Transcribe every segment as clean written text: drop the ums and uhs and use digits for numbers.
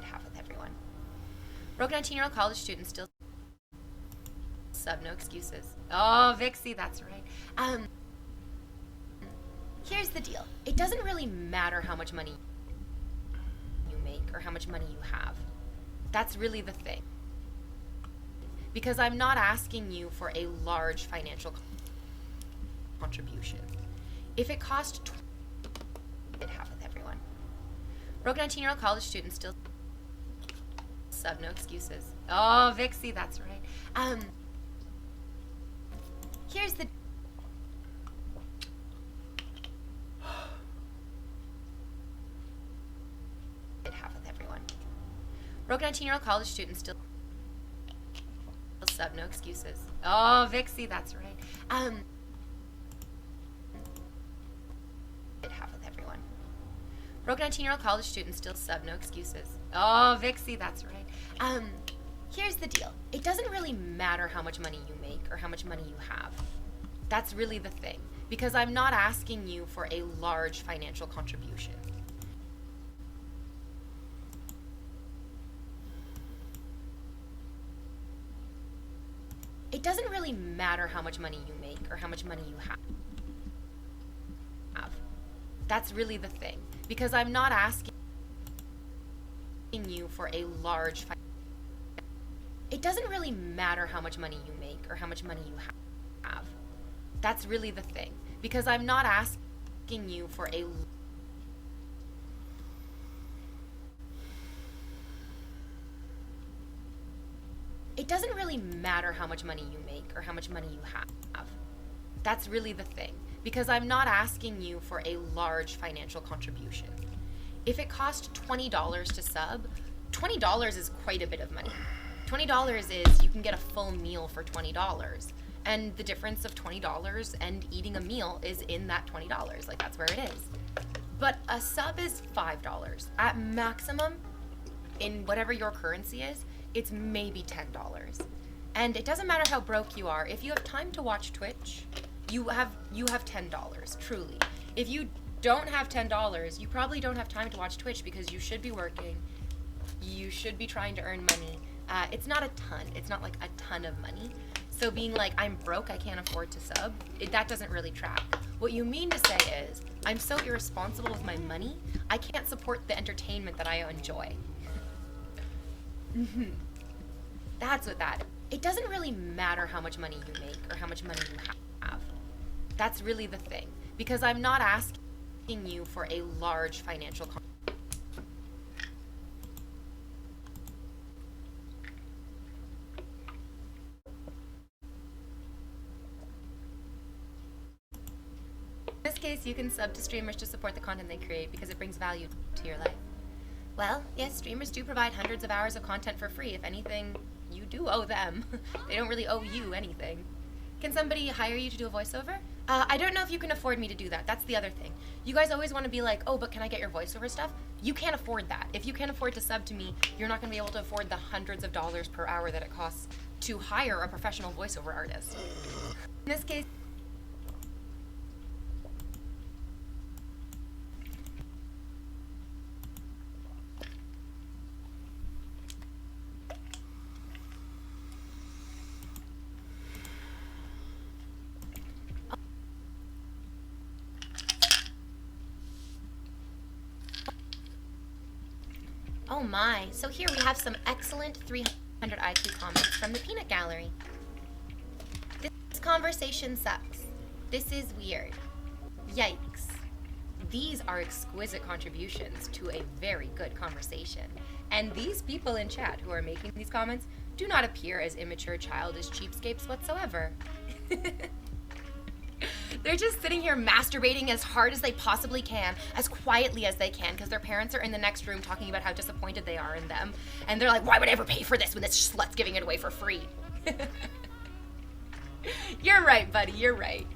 Half with everyone. Broke 19-year-old college student still sub, no excuses. Oh, Vixie, that's right. Here's the deal. It doesn't really matter how much money you make or how much money you have. That's really the thing. Because I'm not asking you for a large financial contribution. If it cost half with everyone. Broke 19-year-old college student still sub, no excuses. Oh, Vixie, that's right. Here's the half with everyone. Broke 19-year-old college student still sub, no excuses. Oh, Vixie, that's right. Half with everyone. Broke 19-year-old college student still sub, no excuses. Oh, Vixie, that's right. Here's the deal. It doesn't really matter how much money you make or how much money you have. That's really the thing. Because I'm not asking you for a large financial contribution. It doesn't really matter how much money you make or how much money you have. That's really the thing. Because I'm not asking you for a large it doesn't really matter how much money you make or how much money you have. That's really the thing. Because I'm not asking you for a it doesn't really matter how much money you make or how much money you have. That's really the thing. Because I'm not asking you for a large financial contribution. If it costs $20 to sub, $20 is quite a bit of money. $20 is you can get a full meal for $20. And the difference of $20 and eating a meal is in that $20. Like, that's where it is. But a sub is $5. At maximum, in whatever your currency is, it's maybe $10. And it doesn't matter how broke you are. If you have time to watch Twitch, you have $10, truly. If you don't have $10, you probably don't have time to watch Twitch because you should be working. You should be trying to earn money. It's not a ton. It's not like a ton of money. So being like, I'm broke, I can't afford to sub, that doesn't really track. What you mean to say is, I'm so irresponsible with my money, I can't support the entertainment that I enjoy. That's what that is. It doesn't really matter how much money you make or how much money you have. That's really the thing. Because I'm not asking you for a large financial In this case, you can sub to streamers to support the content they create because it brings value to your life. Well, yes, streamers do provide hundreds of hours of content for free. If anything, you do owe them. They don't really owe you anything. Can somebody hire you to do a voiceover? I don't know if you can afford me to do that. That's the other thing. You guys always want to be like, oh, but can I get your voiceover stuff? You can't afford that. If you can't afford to sub to me, you're not going to be able to afford the hundreds of dollars per hour that it costs to hire a professional voiceover artist. In this case, oh my, so here we have some excellent 300 IQ comments from the Peanut Gallery. This conversation sucks. This is weird. Yikes. These are exquisite contributions to a very good conversation. And these people in chat who are making these comments do not appear as immature, childish cheapskates whatsoever. They're just sitting here masturbating as hard as they possibly can, as quietly as they can, because their parents are in the next room talking about how disappointed they are in them. And they're like, why would I ever pay for this when this slut's giving it away for free? You're right, buddy, you're right.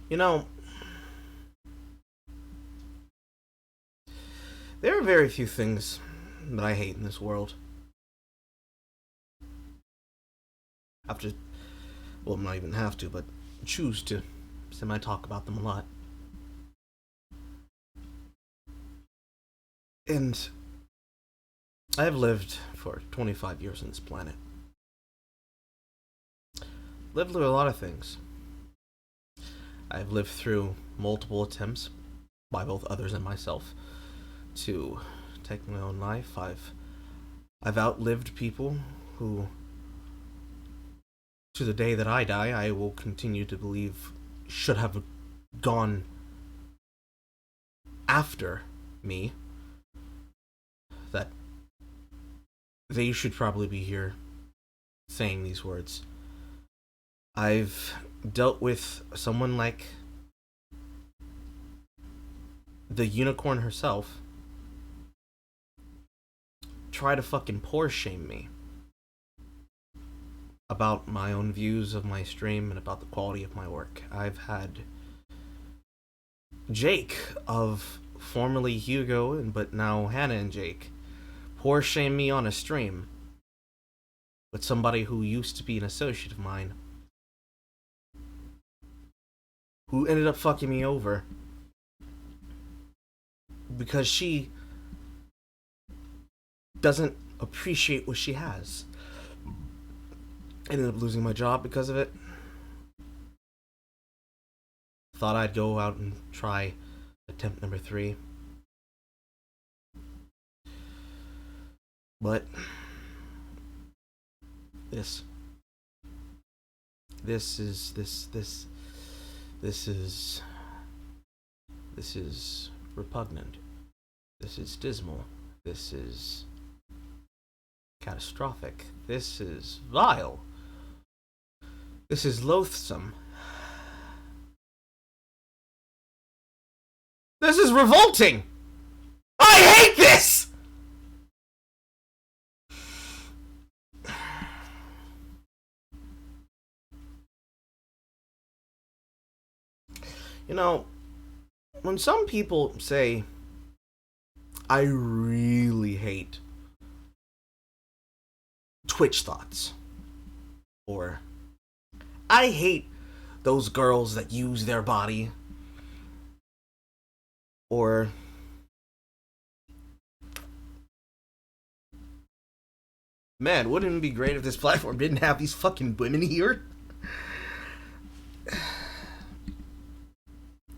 You know, there are very few things that I hate in this world. Have to, well, not even have to, but choose to semi-talk about them a lot. And I have lived for 25 years on this planet. Lived through a lot of things. I've lived through multiple attempts by both others and myself to take my own life. I've outlived people who, to the day that I die, I will continue to believe should have gone after me. That they should probably be here saying these words. I've dealt with someone like the unicorn herself try to fucking poor shame me about my own views of my stream and about the quality of my work. I've had Jake of formerly Hugo but now Hannah and Jake poor shame me on a stream with somebody who used to be an associate of mine, who ended up fucking me over because she doesn't appreciate what she has. Ended up losing my job because of it. Thought I'd go out and try attempt number 3. But this this is this is repugnant. This is dismal. This is catastrophic. This is vile. This is loathsome. This is revolting. I hate this! You know, when some people say, I really hate Twitch thoughts, or I hate those girls that use their body, or man, wouldn't it be great if this platform didn't have these fucking women here?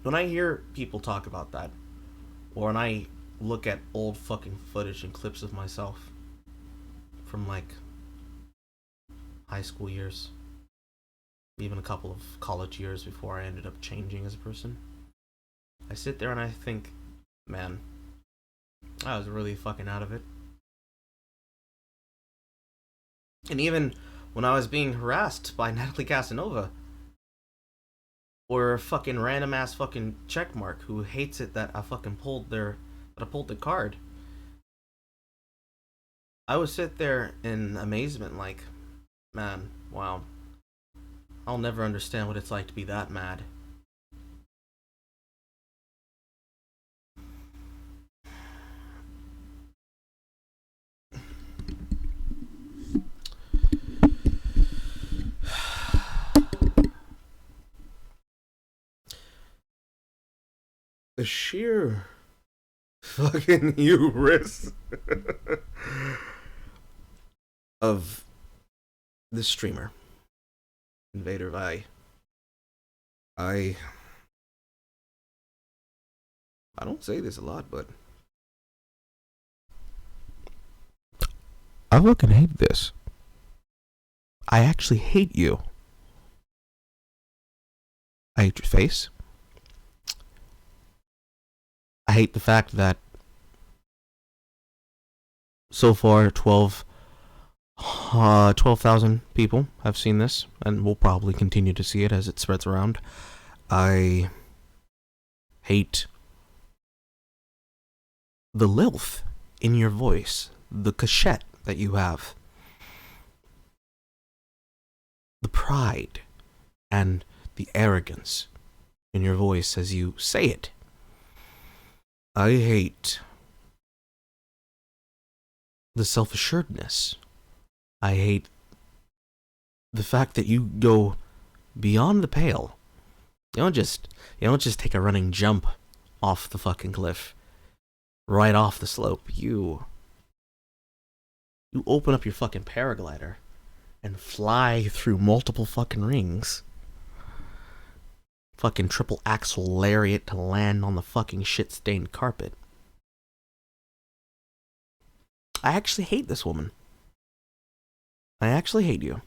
When I hear people talk about that, or when I look at old fucking footage and clips of myself from like high school years, even a couple of college years before I ended up changing as a person, I sit there and I think, man, I was really fucking out of it. And even when I was being harassed by Natalie Casanova, or a fucking random ass fucking checkmark who hates it that I fucking pulled the card, I would sit there in amazement like, man, wow, I'll never understand what it's like to be that mad. The sheer fucking hubris of this streamer, InvaderVie. I don't say this a lot, but I fucking hate this. I actually hate you. I hate your face. I hate the fact that so far 12,000 people have seen this, and will probably continue to see it as it spreads around. I hate the lilth in your voice, the cachette that you have, the pride and the arrogance in your voice as you say it. I hate the self-assuredness. I hate the fact that you go beyond the pale. You don't just take a running jump off the fucking cliff, right off the slope. You open up your fucking paraglider and fly through multiple fucking rings. Fucking triple axle lariat to land on the fucking shit-stained carpet. I actually hate this woman. I actually hate you.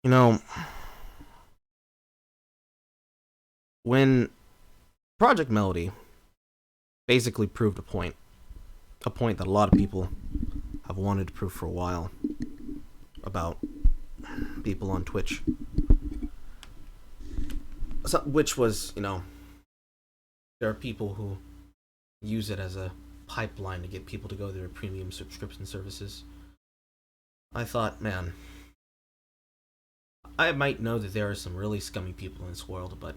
You know, when Project Melody basically proved a point that a lot of people have wanted to prove for a while about people on Twitch, which was, you know, there are people who use it as a pipeline to get people to go to their premium subscription services. I thought, man, I might know that there are some really scummy people in this world, but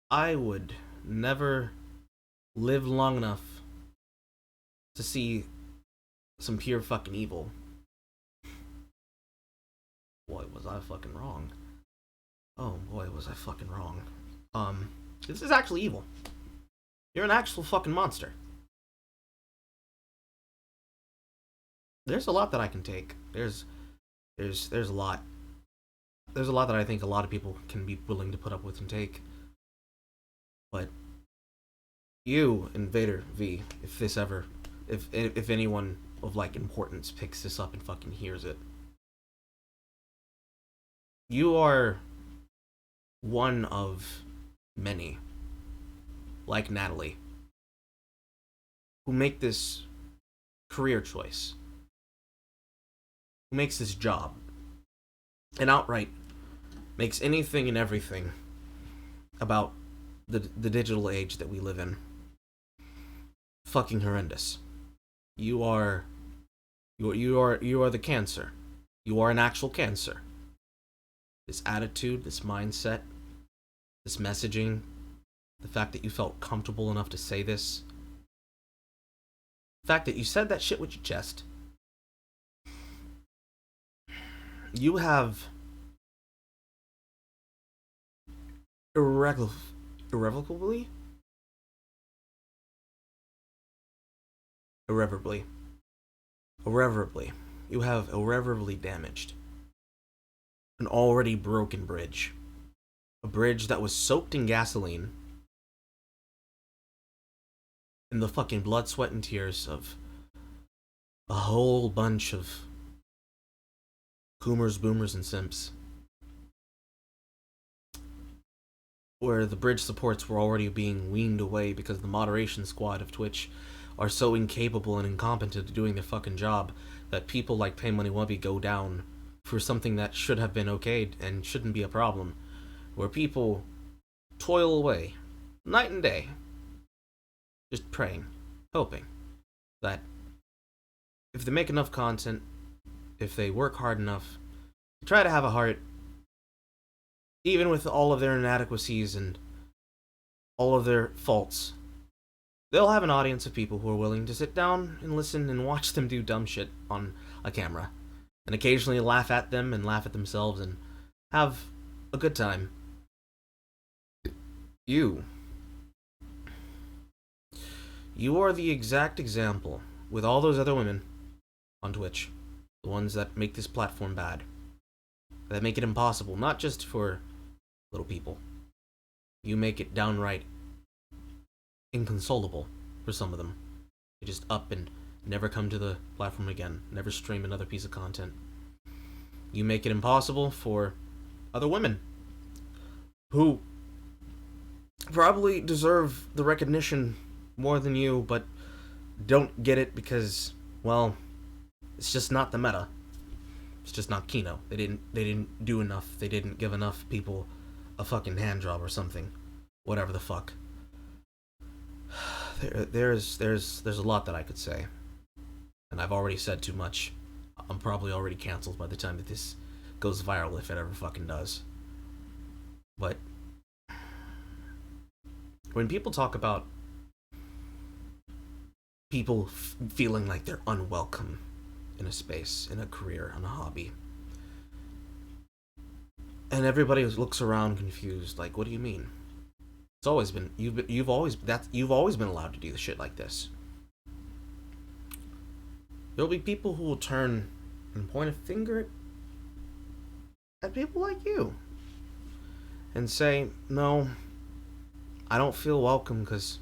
I would never live long enough to see some pure fucking evil. Boy, was I fucking wrong. Oh boy, was I fucking wrong. This is actually evil. You're an actual fucking monster. There's a lot that I can take. There's a lot. There's a lot that I think a lot of people can be willing to put up with and take. But you, Invader V, if this ever, if anyone of like importance picks this up and fucking hears it, you are one of many, like Natalie, who make this career choice, who makes this job, and outright makes anything and everything about the digital age that we live in fucking horrendous. You are the cancer. You are an actual cancer. This attitude, this mindset, this messaging, the fact that you felt comfortable enough to say this, the fact that you said that shit with your chest. You have irrevocably, you have irreparably damaged an already broken bridge. A bridge that was soaked in gasoline in the fucking blood, sweat, and tears of a whole bunch of coomers, boomers, and simps. Where the bridge supports were already being weaned away because the moderation squad of Twitch are so incapable and incompetent at doing their fucking job that people like Pay Money Wubby go down for something that should have been okayed and shouldn't be a problem. Where people toil away, night and day, just praying, hoping that if they make enough content, if they work hard enough, try to have a heart, even with all of their inadequacies and all of their faults, they'll have an audience of people who are willing to sit down and listen and watch them do dumb shit on a camera, and occasionally laugh at them and laugh at themselves and have a good time. You are the exact example, with all those other women on Twitch, the ones that make this platform bad, that make it impossible, not just for little people. You make it downright inconsolable for some of them. They just up and never come to the platform again, never stream another piece of content. You make it impossible for other women who probably deserve the recognition more than you, but don't get it because, well, it's just not the meta. It's just not Kino. They didn't do enough. They didn't give enough people a fucking hand job or something. Whatever the fuck. There's a lot that I could say, and I've already said too much. I'm probably already canceled by the time that this goes viral, if it ever fucking does. But when people talk about people feeling like they're unwelcome in a space, in a career, in a hobby, and everybody looks around confused, like, what do you mean? It's always been you've always been allowed to do the shit like this. There'll be people who will turn and point a finger at people like you and say, no, I don't feel welcome because,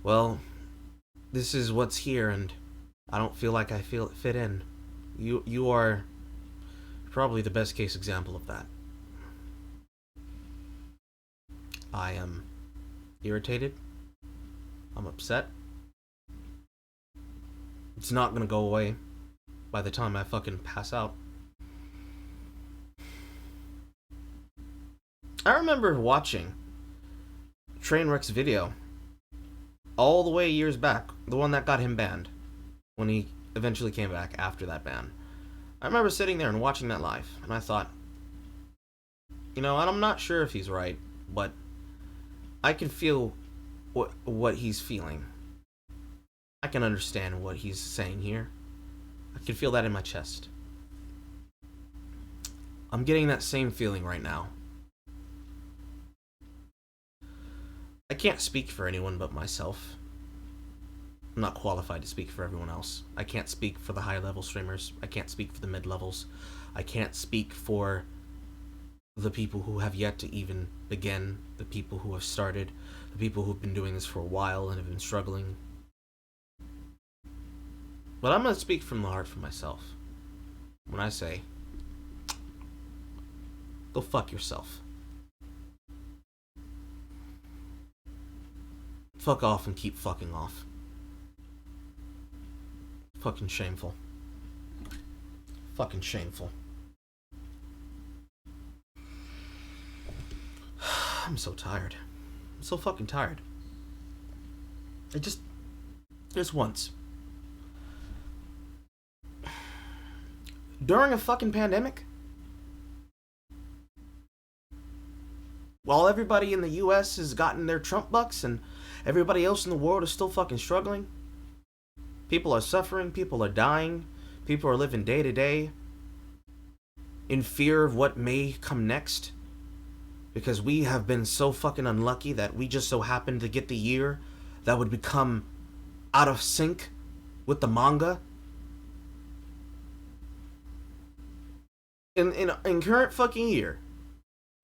well, this is what's here and I don't feel like I fit in. You are probably the best case example of that. I am irritated. I'm upset. It's not gonna go away by the time I fucking pass out. I remember watching Trainwreck's video all the way years back, the one that got him banned, when he eventually came back after that ban. I remember sitting there and watching that live, and I thought, and I'm not sure if he's right, but I can feel what he's feeling. I can understand what he's saying here. I can feel that in my chest. I'm getting that same feeling right now. I can't speak for anyone but myself. I'm not qualified to speak for everyone else. I can't speak for the high-level streamers. I can't speak for the mid-levels. I can't speak for the people who have yet to even begin, the people who have started, the people who've been doing this for a while and have been struggling. But I'm gonna speak from the heart for myself when I say, go fuck yourself. Fuck off and keep fucking off. Fucking shameful. Fucking shameful. I'm so tired. I'm so fucking tired. Just once. During a fucking pandemic, while everybody in the US has gotten their Trump bucks and everybody else in the world is still fucking struggling, people are suffering, people are dying, people are living day to day in fear of what may come next, because we have been so fucking unlucky that we just so happened to get the year that would become out of sync with the manga. In current fucking year,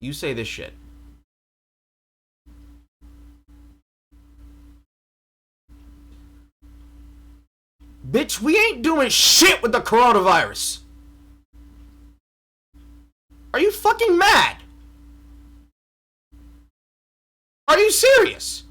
you say this shit. Bitch, we ain't doing shit with the coronavirus. Are you fucking mad? Are you serious?